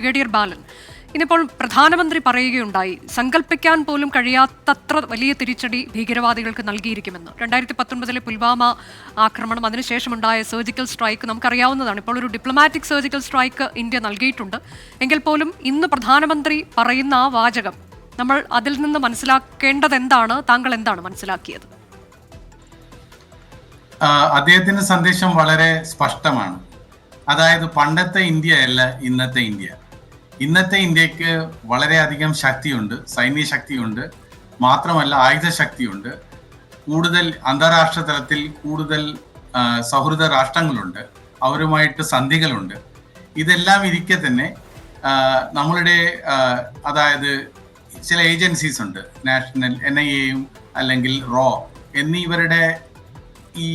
Brigadier ബാലൻ ഇന്നിപ്പോൾ പ്രധാനമന്ത്രി പറയുകയുണ്ടായി, സങ്കല്പിക്കാൻ പോലും കഴിയാത്തത്ര വലിയ തിരിച്ചടി ഭീകരവാദികൾക്ക് നൽകിയിരിക്കുമെന്ന്. 2019 പുൽവാമ ആക്രമണം, അതിനുശേഷമുണ്ടായ സർജിക്കൽ സ്ട്രൈക്ക് നമുക്കറിയാവുന്നതാണ്. ഇപ്പോൾ ഒരു ഡിപ്ലോമാറ്റിക് സർജിക്കൽ സ്ട്രൈക്ക് ഇന്ത്യ നൽകിയിട്ടുണ്ട്. എങ്കിൽ പോലും ഇന്ന് പ്രധാനമന്ത്രി പറയുന്ന ആ വാചകം, നമ്മൾ അതിൽ നിന്ന് മനസ്സിലാക്കേണ്ടത് എന്താണ്? താങ്കൾ എന്താണ് മനസ്സിലാക്കിയത്? അദ്ദേഹത്തിന്റെ സന്ദേശം വളരെ സ്പഷ്ടമാണ്. അതായത് പണ്ടത്തെ ഇന്ത്യ അല്ല ഇന്നത്തെ ഇന്ത്യ. ഇന്നത്തെ ഇന്ത്യക്ക് വളരെയധികം ശക്തിയുണ്ട്, സൈന്യ ശക്തിയുണ്ട്, മാത്രമല്ല ആയുധ ശക്തിയുണ്ട്. കൂടുതൽ അന്താരാഷ്ട്ര തലത്തിൽ കൂടുതൽ സൗഹൃദ രാഷ്ട്രങ്ങളുണ്ട്, അവരുമായിട്ട് സന്ധികളുണ്ട്. ഇതെല്ലാം ഇരിക്കെ തന്നെ നമ്മളുടെ അതായത് ചില ഏജൻസീസ് ഉണ്ട്, നാഷണൽ NIA-യും അല്ലെങ്കിൽ റോ എന്നിവരുടെ ഈ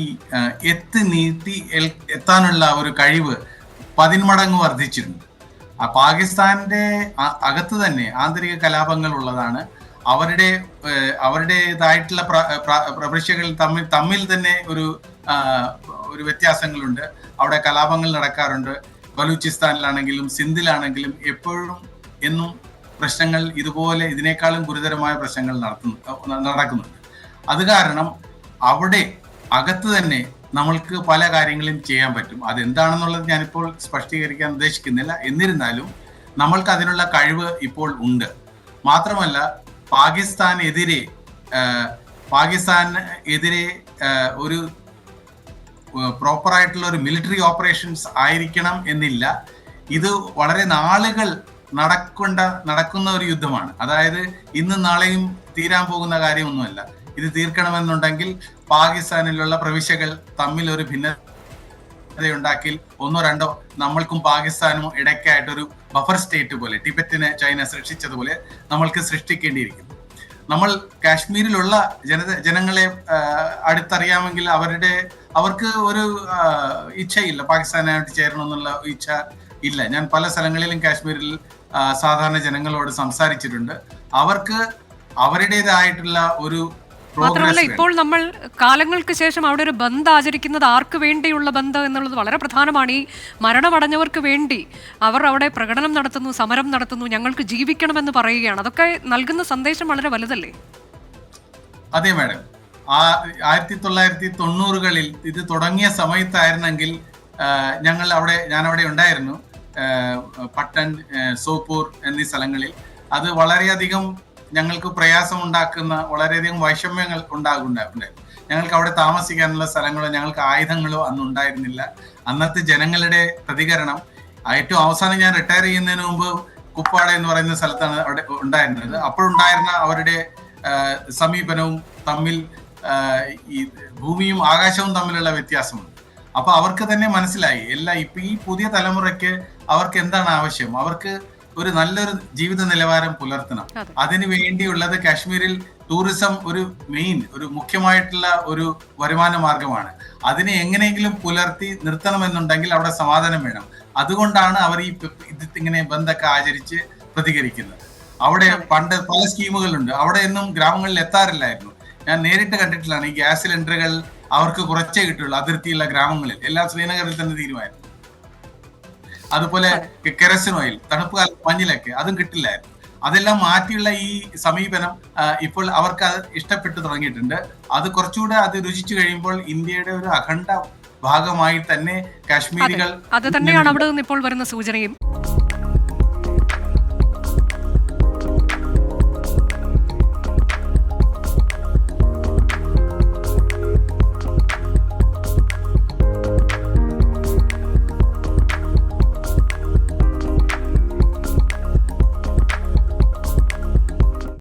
എത്താനുള്ള ഒരു കഴിവ് 10 മടങ്ങ് വർദ്ധിച്ചിട്ടുണ്ട്. പാകിസ്ഥാന്റെ അകത്ത് തന്നെ ആന്തരിക കലാപങ്ങൾ ഉള്ളതാണ്. അവരുടേതായിട്ടുള്ള പ്രവിശ്യകൾ തമ്മിൽ തന്നെ ഒരു വ്യത്യാസങ്ങളുണ്ട്. അവിടെ കലാപങ്ങൾ നടക്കാറുണ്ട്. ബലൂചിസ്ഥാനിലാണെങ്കിലും സിന്ധിലാണെങ്കിലും എപ്പോഴും എന്നും പ്രശ്നങ്ങൾ ഇതുപോലെ ഇതിനേക്കാളും ഗുരുതരമായ പ്രശ്നങ്ങൾ നടക്കുന്നുണ്ട്. അത് കാരണം അവിടെ അകത്ത് തന്നെ നമ്മൾക്ക് പല കാര്യങ്ങളും ചെയ്യാൻ പറ്റും. അതെന്താണെന്നുള്ളത് ഞാനിപ്പോൾ സ്പഷ്ടീകരിക്കാൻ ഉദ്ദേശിക്കുന്നില്ല. എന്നിരുന്നാലും നമ്മൾക്ക് അതിനുള്ള കഴിവ് ഇപ്പോൾ ഉണ്ട്. മാത്രമല്ല പാകിസ്ഥാനെതിരെ ഒരു പ്രോപ്പറായിട്ടുള്ള ഒരു മിലിറ്ററി ഓപ്പറേഷൻസ് ആയിരിക്കണം എന്നില്ല. ഇത് വളരെ നാളുകൾ നടക്കുന്ന ഒരു യുദ്ധമാണ്. അതായത് ഇന്നും നാളെയും തീരാൻ പോകുന്ന കാര്യമൊന്നുമല്ല. ഇത് തീർക്കണമെന്നുണ്ടെങ്കിൽ പാകിസ്ഥാനിലുള്ള പ്രവിശ്യകൾ തമ്മിൽ ഒരു ഭിന്നതയുണ്ടാക്കി 1-2 നമ്മൾക്കും പാകിസ്ഥാനും ഇടയ്ക്കായിട്ടൊരു ബഫർ സ്റ്റേറ്റ് പോലെ ടിബറ്റിനെ ചൈന സൃഷ്ടിച്ചതുപോലെ നമ്മൾക്ക് സൃഷ്ടിക്കേണ്ടിയിരിക്കുന്നു. നമ്മൾ കാശ്മീരിലുള്ള ജനങ്ങളെ അടുത്തറിയാമെങ്കിൽ അവർക്ക് ഒരു ഇച്ഛയില്ല, പാകിസ്ഥാനായിട്ട് ചേരണമെന്നുള്ള ഇച്ഛ ഇല്ല. ഞാൻ പല സ്ഥലങ്ങളിലും കാശ്മീരിൽ സാധാരണ ജനങ്ങളോട് സംസാരിച്ചിട്ടുണ്ട്. അവർക്ക് അവരുടേതായിട്ടുള്ള ഒരു മാത്രമല്ല, ഇപ്പോൾ നമ്മൾ കാലങ്ങൾക്ക് ശേഷം അവിടെ ഒരു ബന്ദ് ആചരിക്കുന്നത് ആർക്ക് വേണ്ടിയുള്ള ബന്ദ് എന്നുള്ളത് വളരെ പ്രധാനമാണ്. ഈ മരണമടഞ്ഞവർക്ക് വേണ്ടി അവർ അവിടെ പ്രകടനം നടത്തുന്നു, സമരം നടത്തുന്നു, ഞങ്ങൾക്ക് ജീവിക്കണമെന്ന് പറയുകയാണ്. അതൊക്കെ നൽകുന്ന സന്ദേശം വളരെ വലുതല്ലേ? അതെ മാഡം, 1990-കളിൽ ഇത് തുടങ്ങിയ സമയത്തായിരുന്നെങ്കിൽ ഞാനവിടെ ഉണ്ടായിരുന്നു. പട്ടൻ, സോപ്പൂർ എന്നീ സ്ഥലങ്ങളിൽ അത് വളരെയധികം ഞങ്ങൾക്ക് പ്രയാസം ഉണ്ടാക്കുന്ന, വളരെയധികം വൈഷമ്യങ്ങൾ ഉണ്ടാകുന്നുണ്ടായിരുന്നു. ഞങ്ങൾക്ക് അവിടെ താമസിക്കാനുള്ള സ്ഥലങ്ങളോ ഞങ്ങൾക്ക് ആയുധങ്ങളോ അന്ന് ഉണ്ടായിരുന്നില്ല. അന്നത്തെ ജനങ്ങളുടെ പ്രതികരണം, ഏറ്റവും അവസാനം ഞാൻ റിട്ടയർ ചെയ്യുന്നതിന് മുമ്പ് കുപ്പാട എന്ന് പറയുന്ന സ്ഥലത്താണ് അവിടെ ഉണ്ടായിരുന്നത്. അപ്പോഴുണ്ടായിരുന്ന അവരുടെ സമീപനവും തമ്മിൽ ഈ ഭൂമിയും ആകാശവും തമ്മിലുള്ള വ്യത്യാസമുണ്ട്. അപ്പൊ അവർക്ക് തന്നെ മനസ്സിലായി ഇപ്പൊ ഈ പുതിയ തലമുറയ്ക്ക് അവർക്ക് എന്താണ് ആവശ്യം. അവർക്ക് ഒരു നല്ലൊരു ജീവിത നിലവാരം പുലർത്തണം. അതിനു വേണ്ടിയുള്ളത് കാശ്മീരിൽ ടൂറിസം ഒരു മുഖ്യമായിട്ടുള്ള ഒരു വരുമാന മാർഗമാണ്. അതിനെ എങ്ങനെയെങ്കിലും പുലർത്തി നിർത്തണമെന്നുണ്ടെങ്കിൽ അവിടെ സമാധാനം വേണം. അതുകൊണ്ടാണ് അവർ ഇങ്ങനെ ബന്ധമൊക്കെ ആചരിച്ച് പ്രതികരിക്കുന്നത്. അവിടെ പണ്ട് പല സ്കീമുകളുണ്ട്. അവിടെ ഒന്നും ഗ്രാമങ്ങളിൽ എത്താറില്ലായിരുന്നു. ഞാൻ നേരിട്ട് കണ്ടിട്ടുള്ളതാണ്. ഈ ഗ്യാസ് സിലിണ്ടറുകൾ അവർക്ക് കുറച്ചേ കിട്ടുള്ളൂ അതിർത്തിയുള്ള ഗ്രാമങ്ങളിൽ. എല്ലാം ശ്രീനഗറിൽ തന്നെ തീരുമായിരുന്നു. അതുപോലെ കെറസിൻ ഓയിൽ, തണുപ്പ് കാലത്ത് മഞ്ഞിലൊക്കെ അതും കിട്ടില്ലായിരുന്നു. അതെല്ലാം മാറ്റിയുള്ള ഈ സമീപനം ഇപ്പോൾ അവർക്ക് അത് ഇഷ്ടപ്പെട്ടു തുടങ്ങിയിട്ടുണ്ട്. അത് കുറച്ചുകൂടെ അത് രുചിച്ചു കഴിയുമ്പോൾ ഇന്ത്യയുടെ ഒരു അഖണ്ഡ ഭാഗമായി തന്നെ കാശ്മീരികൾ അത് തന്നെയാണ് അവിടെ നിന്ന് ഇപ്പോൾ വരുന്ന സൂചനയും.